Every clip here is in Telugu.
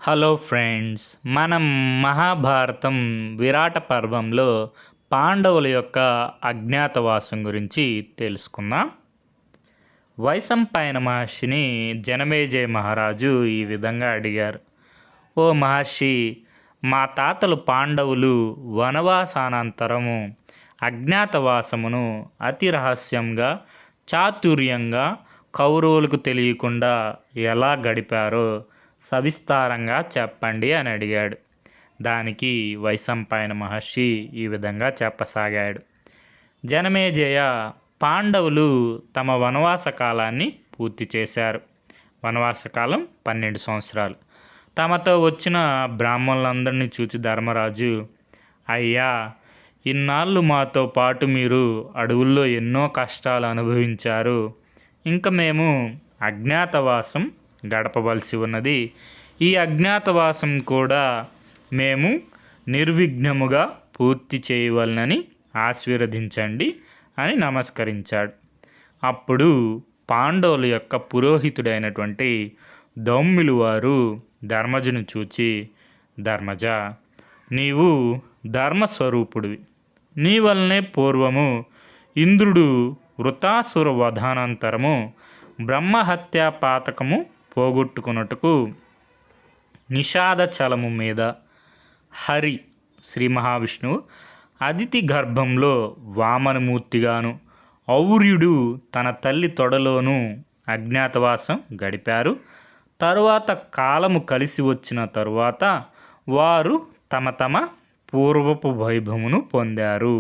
హలో ఫ్రెండ్స్, మనం మహాభారతం విరాట పర్వంలో పాండవుల యొక్క అజ్ఞాతవాసం గురించి తెలుసుకుందాం. వైశంపాయన మహర్షిని జనమేజయ మహారాజు ఈ విధంగా అడిగారు. ఓ మహర్షి, మా తాతలు పాండవులు వనవాసానంతరము అజ్ఞాతవాసమును అతి రహస్యంగా చాతుర్యంగా కౌరవులకు తెలియకుండా ఎలా గడిపారో సవిస్తారంగా చెప్పండి అని అడిగాడు. దానికి వైశంపాయన మహర్షి ఈ విధంగా చెప్పసాగాడు. జనమేజయ, పాండవులు తమ వనవాస కాలాన్ని పూర్తి చేశారు. వనవాస కాలం 12 సంవత్సరాలు. తమతో వచ్చిన బ్రాహ్మణులందరినీ చూచి ధర్మరాజు, అయ్యా, ఇన్నాళ్ళు మాతో పాటు మీరు అడవుల్లో ఎన్నో కష్టాలు అనుభవించారు. ఇంకా మేము అజ్ఞాతవాసం గడపవలసి ఉన్నది. ఈ అజ్ఞాతవాసం కూడా మేము నిర్విఘ్నముగా పూర్తి చేయవలనని ఆశీర్వదించండి అని నమస్కరించాడు. అప్పుడు పాండవుల యొక్క పురోహితుడైనటువంటి దౌమ్యులు వారు ధర్మజును చూచి, ధర్మజ, నీవు ధర్మస్వరూపుడివి. నీ వలనే పూర్వము ఇంద్రుడు వృతాసుర వధానంతరము బ్రహ్మహత్యా పాతకము పోగొట్టుకున్నట్టుకు నిషాద చలము మీద హరి శ్రీ మహావిష్ణువు అదితి గర్భంలో వామనమూర్తిగాను, ఔర్యుడు తన తల్లి తొడలోనూ అజ్ఞాతవాసం గడిపారు. తరువాత కాలము కలిసి వచ్చిన తరువాత వారు తమ తమ పూర్వపు వైభవమును పొందారు.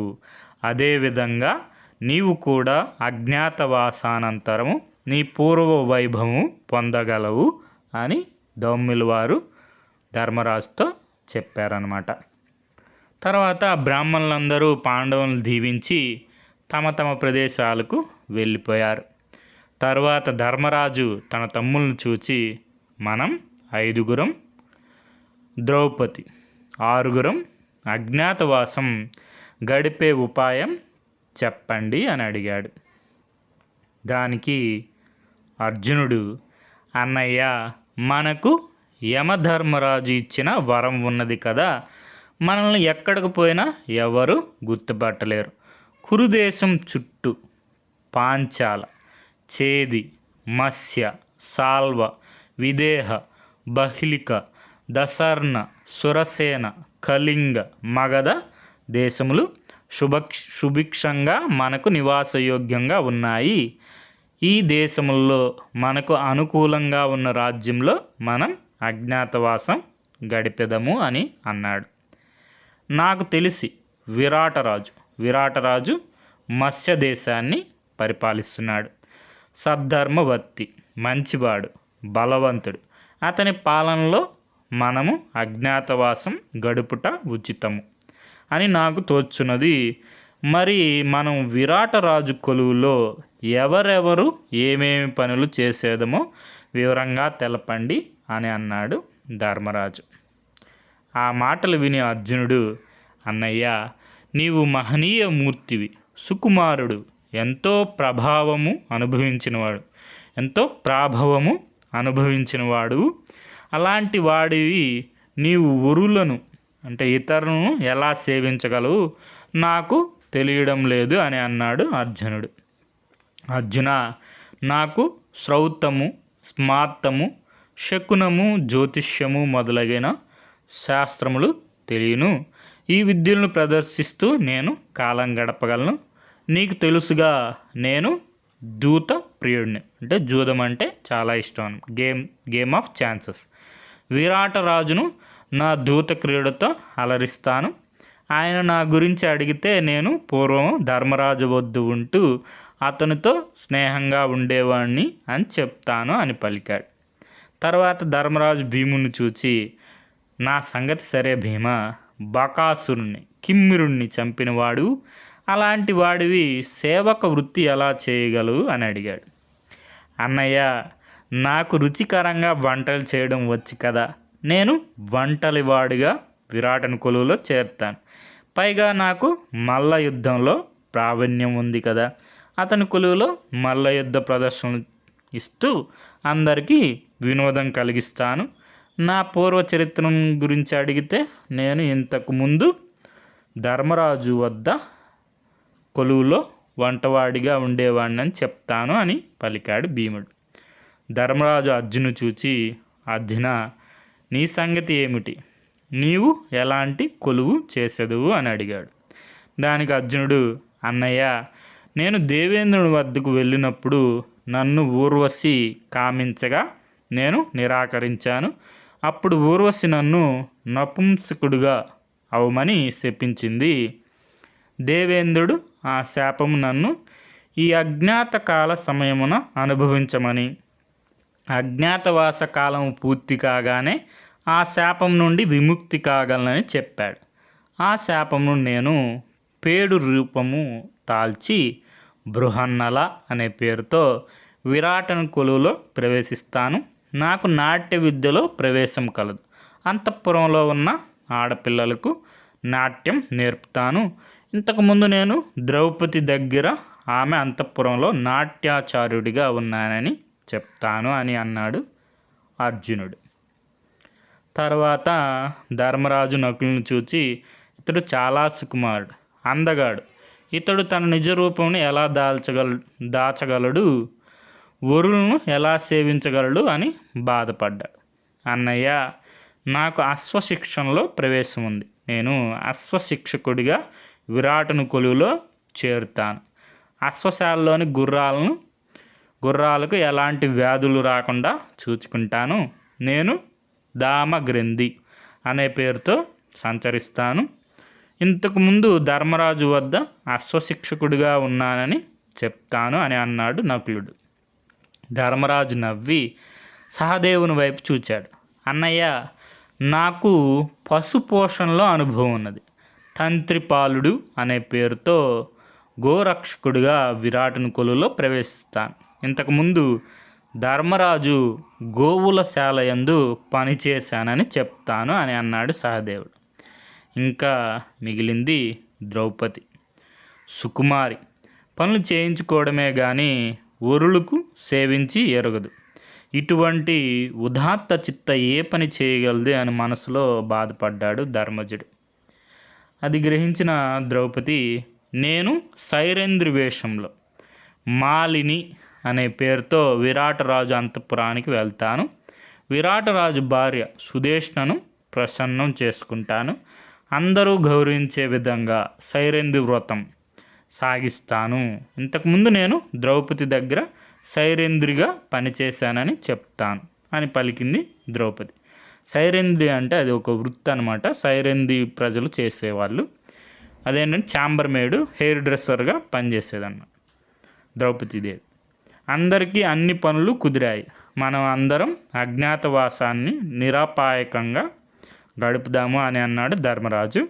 అదేవిధంగా నీవు కూడా అజ్ఞాతవాసానంతరము నీ పూర్వ వైభవము పొందగలవు అని దౌమ్యుల వారు ధర్మరాజుతో చెప్పారన్నమాట. తర్వాత బ్రాహ్మణులందరూ పాండవులను దీవించి తమ తమ ప్రదేశాలకు వెళ్ళిపోయారు. తరువాత ధర్మరాజు తన తమ్ములను చూచి, మనం 5గురం, ద్రౌపది 6గురం అజ్ఞాతవాసం గడిపే ఉపాయం చెప్పండి అని అడిగాడు. దానికి అర్జునుడు, అన్నయ్య, మనకు యమధర్మరాజు ఇచ్చిన వరం ఉన్నది కదా, మనల్ని ఎక్కడికి పోయినా ఎవరు గుర్తుపట్టలేరు. కురుదేశం చుట్టూ పాంచాల, చేది, మత్స్య, సాల్వ, విదేహ, బహ్లిక, దసర్ణ, సురసేన, కళింగ, మగధ దేశములు సుభిక్షంగా మనకు నివాసయోగ్యంగా ఉన్నాయి. ఈ దేశముల్లో మనకు అనుకూలంగా ఉన్న రాజ్యంలో మనం అజ్ఞాతవాసం గడిపెదము అని అన్నాడు. నాకు తెలిసి విరాటరాజు మత్స్య దేశాన్ని పరిపాలిస్తున్నాడు. సద్ధర్మవర్తి, మంచివాడు, బలవంతుడు. అతని పాలనలో మనము అజ్ఞాతవాసం గడుపుట ఉచితము అని నాకు తోచున్నది. మరి మనం విరాటరాజు కొలువులో ఎవరెవరు ఏమేమి పనులు చేసేదమో వివరంగా తెలపండి అని అన్నాడు ధర్మరాజు. ఆ మాటలు విని అర్జునుడు, అన్నయ్య, నీవు మహనీయ మూర్తివి, సుకుమారుడు, ఎంతో ప్రాభవము అనుభవించినవాడు. అలాంటి వాడివి నీవు వరులను అంటే ఇతరులను ఎలా సేవించగలవు నాకు తెలియడం లేదు అని అన్నాడు అర్జునుడు. అర్జున, నాకు శ్రౌతము, స్మార్తము, శకునము, జ్యోతిష్యము మొదలగిన శాస్త్రములు తెలియను. ఈ విద్యలను ప్రదర్శిస్తూ నేను కాలం గడపగలను. నీకు తెలుసుగా, నేను దూత ప్రియుడిని. అంటే జూదం అంటే చాలా ఇష్టం. Game of chances. విరాటరాజును నా దూత క్రీడతో అలరిస్తాను. ఆయన నా గురించి అడిగితే నేను పూర్వం ధర్మరాజు వద్ద ఉంటూ అతనితో స్నేహంగా ఉండేవాడిని అని చెప్తాను అని పలికాడు. తర్వాత ధర్మరాజు భీముని చూచి, నా సంగతి సరే భీమ, బకాసురుణ్ణి, కిమ్మిరుణ్ణి చంపినవాడు, అలాంటి వాడివి సేవక వృత్తి ఎలా చేయగలవు అని అడిగాడు. అన్నయ్య, నాకు రుచికరంగా వంటలు చేయడం వచ్చు కదా, నేను వంటలివాడిగా విరాటని కొలువులో చేరుతాను. పైగా నాకు మల్ల యుద్ధంలో ప్రావీణ్యం ఉంది కదా, అతని కొలువులో మల్ల యుద్ధ ప్రదర్శనలు ఇస్తూ అందరికీ వినోదం కలిగిస్తాను. నా పూర్వ చరిత్రం గురించి అడిగితే నేను ఇంతకు ముందు ధర్మరాజు వద్ద కొలువులో వంటవాడిగా ఉండేవాడినని చెప్తాను అని పలికాడు భీముడు. ధర్మరాజు అర్జును చూచి, అర్జున, నీ సంగతి ఏమిటి? నీవు ఎలాంటి కొలువు చేసేదువు అని అడిగాడు. దానికి అర్జునుడు, అన్నయ్య, నేను దేవేంద్రుని వద్దకు వెళ్ళినప్పుడు నన్ను ఊర్వశి కామించగా నేను నిరాకరించాను. అప్పుడు ఊర్వశి నన్ను నపుంసకుడుగా అవమని శపించింది. దేవేంద్రుడు ఆ శాపము నన్ను ఈ అజ్ఞాత కాల సమయమున అనుభవించమని, అజ్ఞాతవాస కాలము పూర్తి కాగానే ఆ శాపం నుండి విముక్తి కాగలనని చెప్పాడు. ఆ శాపమును నేను పేడు రూపము తాల్చి బృహన్నల అనే పేరుతో విరాటను కొలువులో ప్రవేశిస్తాను. నాకు నాట్య విద్యలో ప్రవేశం కలదు. అంతఃపురంలో ఉన్న ఆడపిల్లలకు నాట్యం నేర్పుతాను. ఇంతకుముందు నేను ద్రౌపది దగ్గర ఆమె అంతఃపురంలో నాట్యాచార్యుడిగా ఉన్నానని చెప్తాను అని అన్నాడు అర్జునుడు. తర్వాత ధర్మరాజు నకులుని చూచి, ఇతడు చాలా సుకుమారుడు, అందగాడు. ఇతడు తన నిజ రూపంను ఎలా దాచగలడు, వరులను ఎలా సేవించగలడు అని బాధపడ్డాడు. అన్నయ్య, నాకు అశ్వశిక్షణలో ప్రవేశం ఉంది. నేను అశ్వశిక్షకుడిగా విరాటను కొలువులో చేరుతాను. అశ్వశాలలోని గుర్రాలకు ఎలాంటి వ్యాధులు రాకుండా చూసుకుంటాను. నేను దామగ్రంథి అనే పేరుతో సంచరిస్తాను. ఇంతకుముందు ధర్మరాజు వద్ద అశ్వశిక్షకుడిగా ఉన్నానని చెప్తాను అని అన్నాడు నకులుడు. ధర్మరాజు నవ్వి సహదేవుని వైపు చూచాడు. అన్నయ్య, నాకు పశుపోషణలో అనుభవం ఉన్నది. తంత్రిపాలుడు అనే పేరుతో గోరక్షకుడిగా విరాటుని కొలువులో ప్రవేశిస్తాను. ఇంతకుముందు ధర్మరాజు గోవుల శాలయందు పనిచేశానని చెప్తాను అని అన్నాడు సహదేవుడు. ఇంకా మిగిలింది ద్రౌపది. సుకుమారి, పనులు చేయించుకోవడమే కానీ వరులకు సేవించి ఎరగదు. ఇటువంటి ఉదాత్త చిత్త ఏ పని చేయగలదు అని మనసులో బాధపడ్డాడు ధర్మజుడు. అది గ్రహించిన ద్రౌపది, నేను సైరేంద్రి వేషంలో మాలిని అనే పేరుతో విరాటరాజు అంతఃపురానికి వెళ్తాను. విరాటరాజు భార్య సుదేష్ణను ప్రసన్నం చేసుకుంటాను. అందరూ గౌరవించే విధంగా సైరేంద్రి వ్రతం సాగిస్తాను. ఇంతకుముందు నేను ద్రౌపది దగ్గర సైరేంద్రిగా పనిచేశానని చెప్తాను అని పలికింది ద్రౌపది. సైరేంద్రి అంటే అది ఒక వృత్తి అనమాట. సైరేంద్రి ప్రజలు చేసేవాళ్ళు. అదేంటంటే ఛాంబర్ మేడు, హెయిర్ డ్రెస్సర్గా పనిచేసేదన్నమాట ద్రౌపదీదేవి. అందరికీ అన్ని పనులు కుదిరాయి. మనం అందరం అజ్ఞాతవాసాన్ని నిరాపాయకంగా గడుపుదాము అని అన్నాడు ధర్మరాజు.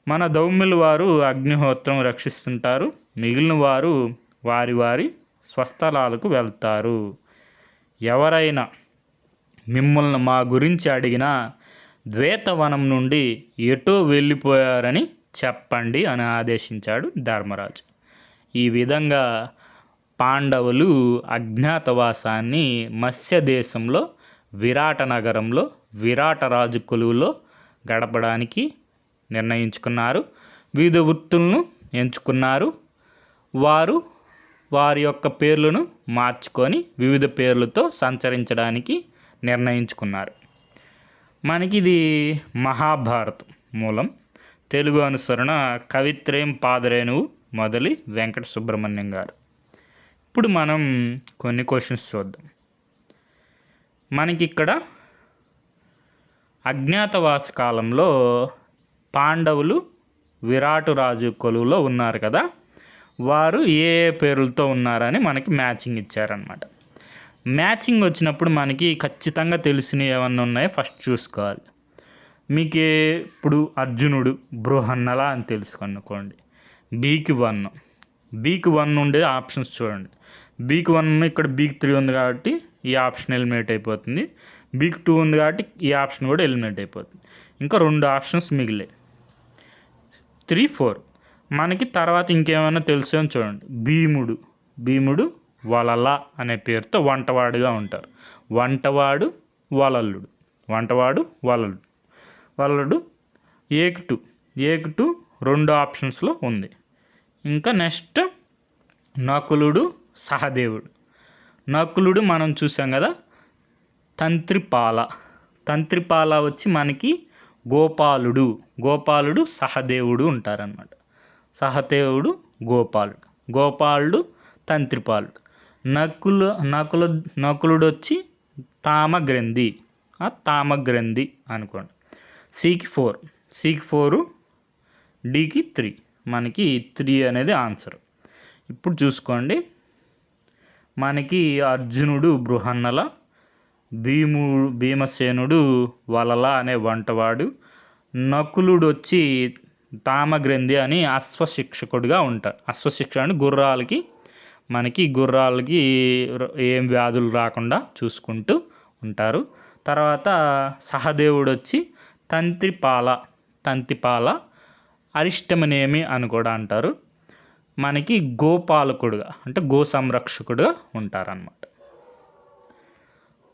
మన దౌమ్యులు వారు అగ్నిహోత్రం రక్షిస్తుంటారు. మిగిలిన వారు వారి వారి స్వస్థలాలకు వెళ్తారు. ఎవరైనా మిమ్మల్ని మా గురించి అడిగినా ద్వేతవనం నుండి ఎటో వెళ్ళిపోయారని చెప్పండి అని ఆదేశించాడు ధర్మరాజు. ఈ విధంగా పాండవులు అజ్ఞాతవాసాన్ని మత్స్యదేశంలో విరాట నగరంలో విరాటరాజు కొలువులో గడపడానికి నిర్ణయించుకున్నారు. వివిధ వృత్తులను ఎంచుకున్నారు. వారు వారి యొక్క పేర్లను మార్చుకొని వివిధ పేర్లతో సంచరించడానికి నిర్ణయించుకున్నారు. మనకి ఇది మహాభారతం మూలం. తెలుగు అనుసరణ కవిత్రయం పాదరేణువు మొదలి వెంకట సుబ్రహ్మణ్యం గారు. ఇప్పుడు మనం కొన్ని క్వశ్చన్స్ చూద్దాం. మనకిక్కడ అజ్ఞాతవాస కాలంలో పాండవులు విరాటురాజు కొలువులో ఉన్నారు కదా, వారు ఏ ఏ పేర్లతో ఉన్నారని మనకి మ్యాచింగ్ ఇచ్చారనమాట. మ్యాచింగ్ వచ్చినప్పుడు మనకి ఖచ్చితంగా తెలిసినవి ఏమన్నా ఉన్నాయో ఫస్ట్ చూసుకోవాలి. మీకు ఇప్పుడు అర్జునుడు బృహన్నల అని తెలుసుకొనుకోండి. బీకి 1 ఉండే ఆప్షన్స్ చూడండి. బీకి 1 ఇక్కడ బీకి 3 ఉంది కాబట్టి ఈ ఆప్షన్ ఎలిమినేట్ అయిపోతుంది. బీకి 2 ఉంది కాబట్టి ఈ ఆప్షన్ కూడా ఎలిమినేట్ అయిపోతుంది. ఇంకా 2 ఆప్షన్స్ మిగిలాయి, 3, 4. మనకి తర్వాత ఇంకేమైనా తెలుసు అని చూడండి. భీముడు వలల అనే పేరుతో వంటవాడుగా ఉంటారు. వంటవాడు వలల్లుడు. వంటవాడు వలలుడు ఏకుటు 2 ఆప్షన్స్లో ఉంది. ఇంకా నెక్స్ట్ నకులుడు సహదేవుడు. నకులుడు మనం చూసాం కదా, తంత్రిపాల వచ్చి మనకి గోపాలుడు సహదేవుడు ఉంటారనమాట. సహదేవుడు గోపాలుడు తంత్రిపాలుడు. నకులుడు వచ్చి తామగ్రంథి అనుకోండి. సికి 4, డికి 3, మనకి 3 అనేది ఆన్సర్. ఇప్పుడు చూసుకోండి, మనకి అర్జునుడు బృహన్నల, భీమసేనుడు వలల అనే వంటవాడు, నకులుడు వచ్చి తామగ్రంథి అని అశ్వశిక్షకుడుగా ఉంటారు. అశ్వశిక్ష అంటే గుర్రాలకి ఏం వ్యాధులు రాకుండా చూసుకుంటూ ఉంటారు. తర్వాత సహదేవుడు వచ్చి తంతిపాల అరిష్టమనేమి అని కూడా అంటారు. మనకి గోపాలకుడుగా అంటే గో సంరక్షకుడుగా ఉంటారన్నమాట.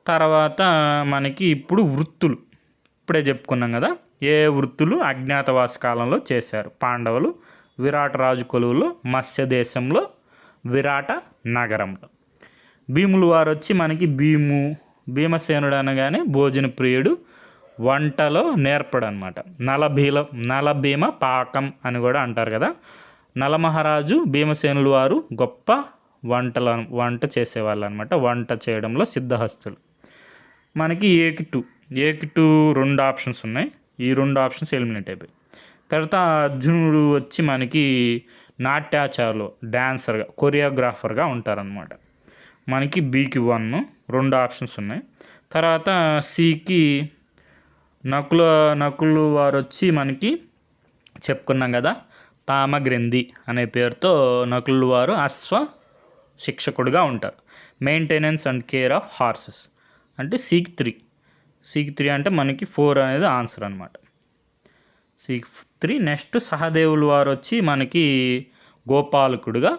తర్వాత మనకి ఇప్పుడు వృత్తులు ఇప్పుడే చెప్పుకున్నాం కదా, ఏ వృత్తులు అజ్ఞాతవాస కాలంలో చేశారు పాండవులు. విరాటరాజు కొలువులో, మత్స్య దేశంలో, విరాట నగరంలో. భీములు వారు వచ్చి మనకి భీమసేనుడు అనగానే భోజన ప్రియుడు, వంటలో నేర్పడు అనమాట. నలభీమ పాకం అని కూడా అంటారు కదా. నలమహారాజు భీమసేనులు వారు గొప్ప వంట చేసేవాళ్ళు అనమాట. వంట చేయడంలో సిద్ధహస్తులు. మనకి ఏకిటు 2 ఆప్షన్స్ ఉన్నాయి. ఈ 2 ఆప్షన్స్ ఎలిమినేట్ అయిపోయి. తర్వాత అర్జునుడు వచ్చి మనకి నాట్యాచారులు, డ్యాన్సర్గా, కొరియోగ్రాఫర్గా ఉంటారనమాట. మనకి బీకి 1, 2 ఆప్షన్స్ ఉన్నాయి. తర్వాత సికి నకులు వారు వచ్చి మనకి చెప్పుకున్నాం కదా, తామగ్రంథి అనే పేరుతో నకులు వారు అశ్వ శిక్షకుడుగా ఉంటారు. Maintenance and care of horses అంటే సికి 3 అంటే మనకి 4 అనేది ఆన్సర్ అనమాట. సికి 3. నెక్స్ట్ సహదేవులు వారు వచ్చి మనకి గోపాలకుడుగా,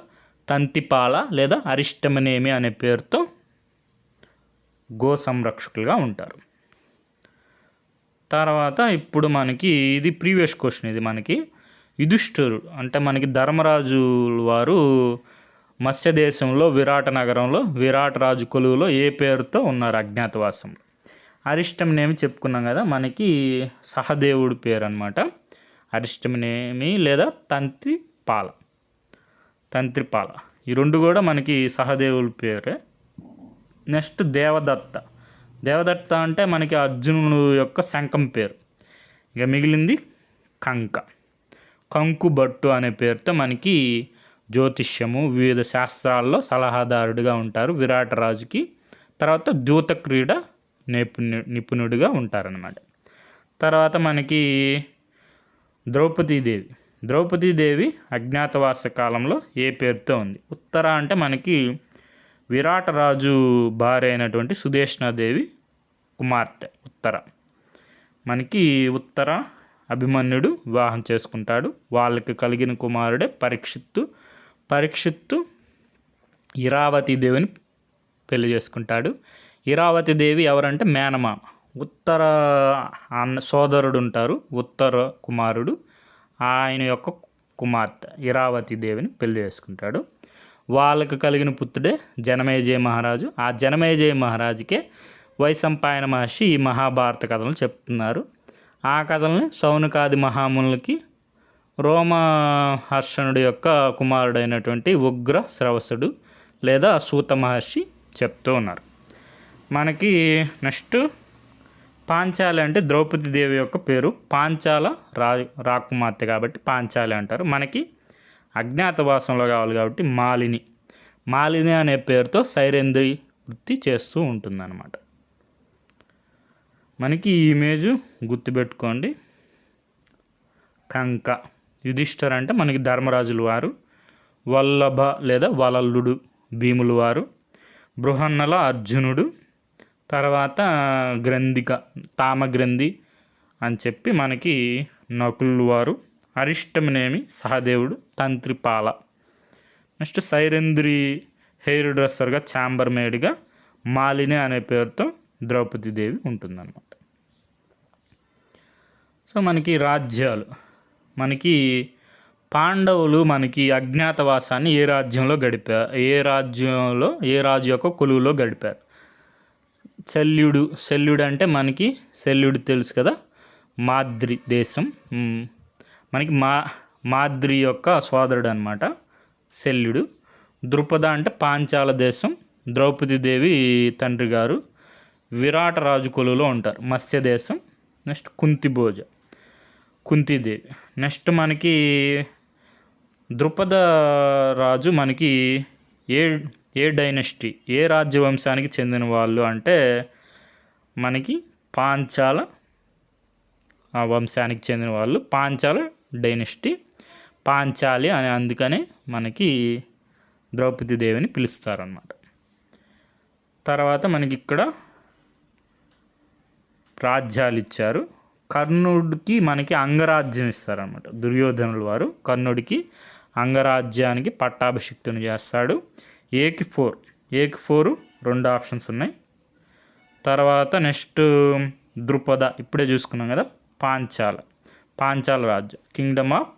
తంతిపాల లేదా అరిష్టమనేమి అనే పేరుతో గో సంరక్షకులుగా ఉంటారు. తర్వాత ఇప్పుడు మనకి ఇది ప్రీవియస్ క్వశ్చన్. ఇది మనకి యుధిష్ఠిరుడు అంటే మనకి ధర్మరాజు వారు మత్స్య దేశంలో విరాట నగరంలో విరాటరాజు కొలువులో ఏ పేరుతో ఉన్నారు అజ్ఞాతవాసంలో. అరిష్టమనేమి చెప్పుకున్నాం కదా, మనకి సహదేవుడి పేరు అనమాట. అరిష్టమనేమి లేదా తంత్రిపాల ఈ 2 కూడా మనకి సహదేవుడి పేరే. నెక్స్ట్ దేవదత్త అంటే మనకి అర్జునుడు యొక్క శంఖం పేరు. ఇక మిగిలింది కంకుబట్టు అనే పేరుతో మనకి జ్యోతిష్యము, వివిధ శాస్త్రాల్లో సలహాదారుడిగా ఉంటారు విరాటరాజుకి. తర్వాత దూత క్రీడ నిపుణుడిగా ఉంటారనమాట. తర్వాత మనకి ద్రౌపదీదేవి అజ్ఞాతవాస కాలంలో ఏ పేరుతో ఉంది. ఉత్తర అంటే మనకి విరాటరాజు భార్య అయినటువంటి సుదేష్ణాదేవి కుమార్తె ఉత్తర. మనకి ఉత్తర అభిమన్యుడు వివాహం చేసుకుంటాడు. వాళ్ళకి కలిగిన కుమారుడే పరీక్షిత్తు ఇరావతీదేవిని పెళ్లి చేసుకుంటాడు. ఇరావతీదేవి ఎవరంటే మేనమామ, ఉత్తర సోదరుడు ఉంటారు, ఉత్తర కుమారుడు, ఆయన యొక్క కుమార్తె ఇరావతీదేవిని పెళ్లి చేసుకుంటాడు. వాళ్ళకి కలిగిన పుత్రుడే జనమేజయ మహారాజు. ఆ జనమేజయ మహారాజుకే వైశంపాయన మహర్షి ఈ మహాభారత కథలను చెప్తున్నారు. ఆ కథల్ని సౌనకాది మహామునులకి రోమహర్షణుడి యొక్క కుమారుడైనటువంటి ఉగ్ర శ్రవసుడు లేదా సూత మహర్షి చెప్తూ ఉన్నారు. మనకి నెక్స్ట్ పాంచాలి అంటే ద్రౌపదీదేవి యొక్క పేరు. పాంచాల రాకుమార్తె కాబట్టి పాంచాలి అంటారు. మనకి అజ్ఞాతవాసంలో కావాలి కాబట్టి మాలిని అనే పేరుతో సైరేంద్రి వృత్తి చేస్తూ ఉంటుందన్నమాట. మనకి ఈ ఇమేజ్ గుర్తుపెట్టుకోండి. యుధిష్ఠిర అంటే మనకి ధర్మరాజుల వారు, వల్లభ లేదా వలలుడు భీములు వారు, బృహన్నల అర్జునుడు, తర్వాత తామగ్రంథి అని చెప్పి మనకి నకులు వారు, అరిష్టమనేమి సహదేవుడు, తంత్రిపాల. Next Sairandhri hair డ్రెస్సర్గా chamber మేడ్గా Malini అనే పేరుతో ద్రౌపదీదేవి ఉంటుందన్నమాట. సో మనకి రాజ్యాలు, మనకి పాండవులు మనకి అజ్ఞాతవాసాన్ని ఏ రాజ్యంలో గడిపారు, ఏ రాజు యొక్క కొలువులో గడిపారు? శల్యుడు అంటే మనకి శల్యుడు తెలుసు కదా, మాద్రి దేశం. మనకి మాద్రి యొక్క సోదరుడు అనమాట శల్యుడు. ద్రుపద అంటే పాంచాల దేశం, ద్రౌపదీదేవి తండ్రి గారు. విరాట రాజు కొలువులో ఉంటారు, మత్స్య దేశం. నెక్స్ట్ కుంతీదేవి. నెక్స్ట్ మనకి ద్రుపద రాజు మనకి ఏ డైనస్టీ, ఏ రాజ్యవంశానికి చెందిన వాళ్ళు అంటే మనకి పాంచాల వంశానికి చెందిన వాళ్ళు, పాంచాల డైనస్టీ, పాంచాలి అని అందుకనే మనకి ద్రౌపదీదేవిని పిలుస్తారన్నమాట. తర్వాత మనకి ఇక్కడ రాజ్యాలు ఇచ్చారు. కర్ణుడికి మనకి అంగరాజ్యం ఇస్తారనమాట దుర్యోధనుల వారు. కర్ణుడికి అంగరాజ్యానికి పట్టాభిషిక్తుని చేస్తాడు. ఏకి 4 2 ఆప్షన్స్ ఉన్నాయి. తర్వాత నెక్స్ట్ ద్రుపద, ఇప్పుడే చూసుకున్నాం కదా, పాంచాల రాజ్యం, కింగ్డమ్ ఆఫ్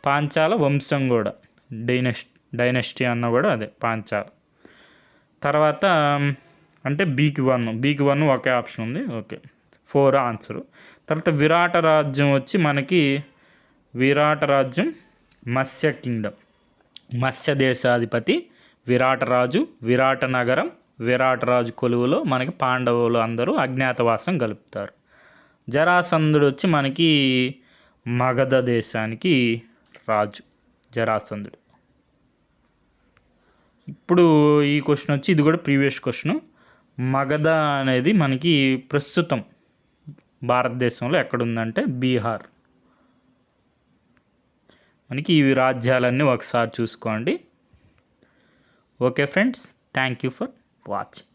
పాంచాల వంశం కూడా, డైనస్టీ అన్న కూడా అదే పాంచాల. తర్వాత అంటే బీకి 1 ఒకే ఆప్షన్ ఉంది. Okay, 4 answer. తర్వాత విరాట రాజ్యం వచ్చి మనకి మత్స్య కింగ్డమ్, మత్స్య దేశాధిపతి విరాటరాజు, విరాట నగరం, విరాటరాజు కొలువులో మనకి పాండవులు అందరూ అజ్ఞాతవాసం గలుపుతారు. జరాసంధుడు వచ్చి మనకి మగధ దేశానికి రాజు, జరాసంధుడు. ఇప్పుడు ఈ క్వశ్చన్ వచ్చి, ఇది కూడా ప్రీవియస్ క్వశ్చన్. మగధ అనేది మనకి ప్రస్తుతం భారతదేశంలో ఎక్కడుందంటే బీహార్. మనకి ఈ రాజ్యాలన్నీ ఒకసారి చూసుకోండి. Okay friends, thank you for watching.